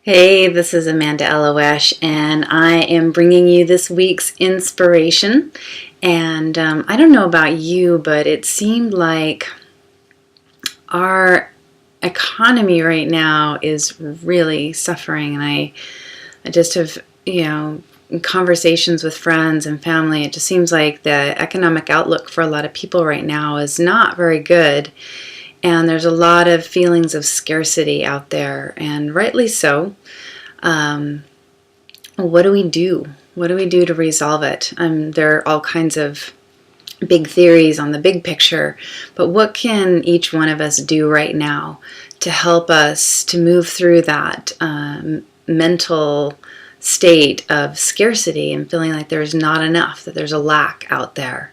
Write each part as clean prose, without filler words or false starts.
Hey, this is Amanda Elo'esh, and I am bringing you this week's inspiration. And I don't know about you, but it seemed like our economy right now is really suffering. And I just have, in conversations with friends and family, it just seems like the economic outlook for a lot of people right now is not very good. And there's a lot of feelings of scarcity out there, and rightly so. What do we do? What do we do to resolve it? There are all kinds of big theories on the big picture, but what can each one of us do right now to help us to move through that mental state of scarcity and feeling like there's not enough, that there's a lack out there?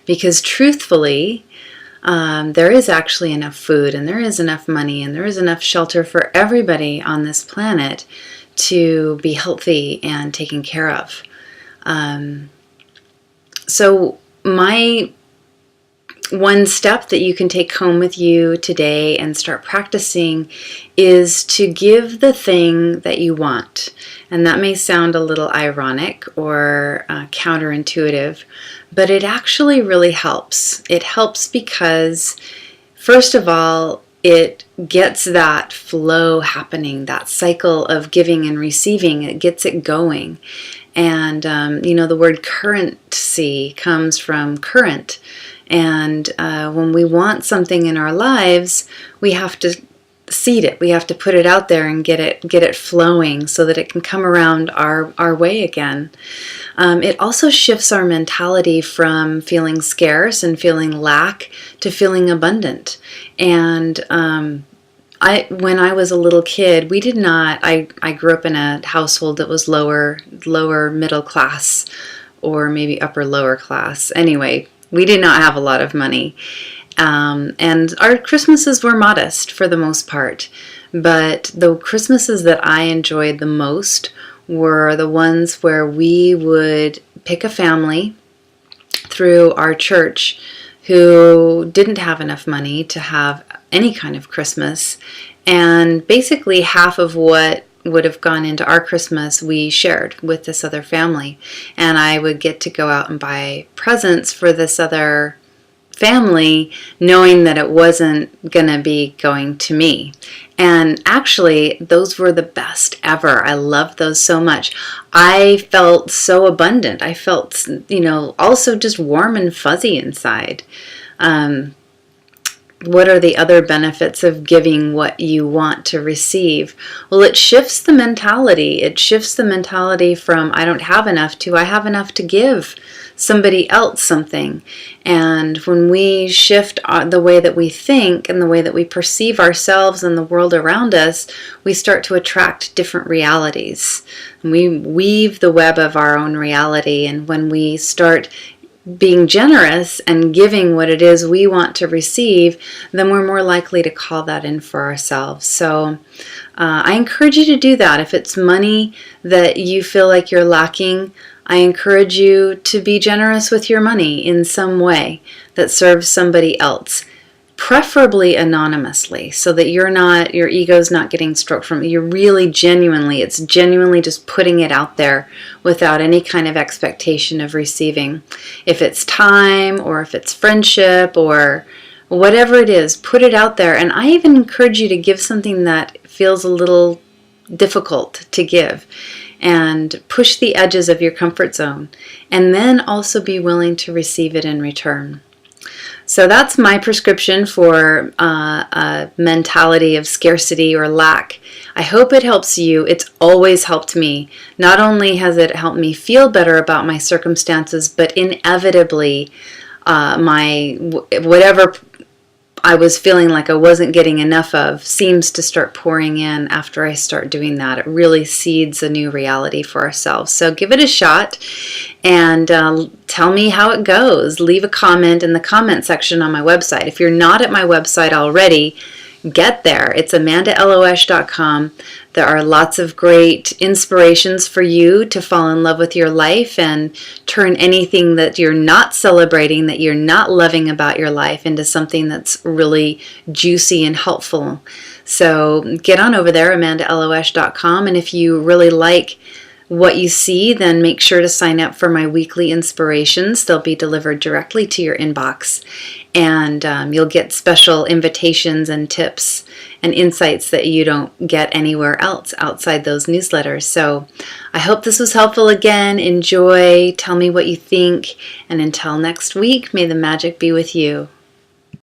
Because truthfully, there is actually enough food, and there is enough money, and there is enough shelter for everybody on this planet to be healthy and taken care of. So my one step that you can take home with you today and start practicing is to give the thing that you want. And that may sound a little ironic or counterintuitive, but it actually really helps. It helps because, first of all, it gets that flow happening, that cycle of giving and receiving. It gets it going. And, the word currency comes from current. And when we want something in our lives, we have to seed it. We have to put it out there and get it flowing so that it can come around our way again. It also shifts our mentality from feeling scarce and feeling lack to feeling abundant. And when I was a little kid, we did not. I grew up in a household that was lower middle class, or maybe upper lower class. Anyway, we did not have a lot of money. And our Christmases were modest for the most part. But the Christmases that I enjoyed the most were the ones where we would pick a family through our church who didn't have enough money to have any kind of Christmas. And basically half of what would have gone into our Christmas we shared with this other family. And I would get to go out and buy presents for this other family, knowing that it wasn't going to be going to me. And actually, those were the best ever. I loved those so much. I felt so abundant. I felt, also just warm and fuzzy inside. What are the other benefits of giving what you want to receive? Well, it shifts the mentality. It shifts the mentality from I don't have enough to I have enough to give somebody else something. And when we shift the way that we think and the way that we perceive ourselves and the world around us, we start to attract different realities. And we weave the web of our own reality. And when we start being generous and giving what it is we want to receive, then we're more likely to call that in for ourselves. So I encourage you to do that. If it's money that you feel like you're lacking, I encourage you to be generous with your money in some way that serves somebody else, preferably anonymously, so that your ego's not getting stroked from it. It's genuinely just putting it out there without any kind of expectation of receiving. If it's time or if it's friendship or whatever it is, put it out there. And I even encourage you to give something that feels a little difficult to give, and push the edges of your comfort zone, and then also be willing to receive it in return. So that's my prescription for a mentality of scarcity or lack. I hope it helps you. It's always helped me. Not only has it helped me feel better about my circumstances, but inevitably whatever I was feeling like I wasn't getting enough of seems to start pouring in after I start doing that. It really seeds a new reality for ourselves. So give it a shot and tell me how it goes. Leave a comment in the comment section on my website. If you're not at my website already, get there. It's amandaeloesh.com. There are lots of great inspirations for you to fall in love with your life and turn anything that you're not celebrating, that you're not loving about your life, into something that's really juicy and helpful. So get on over there, amandaeloesh.com, and if you really like what you see, then make sure to sign up for my weekly inspirations. They'll be delivered directly to your inbox, and you'll get special invitations and tips and insights that you don't get anywhere else outside those newsletters. So I hope this was helpful. Again, enjoy, tell me what you think, and until next week, may the magic be with you.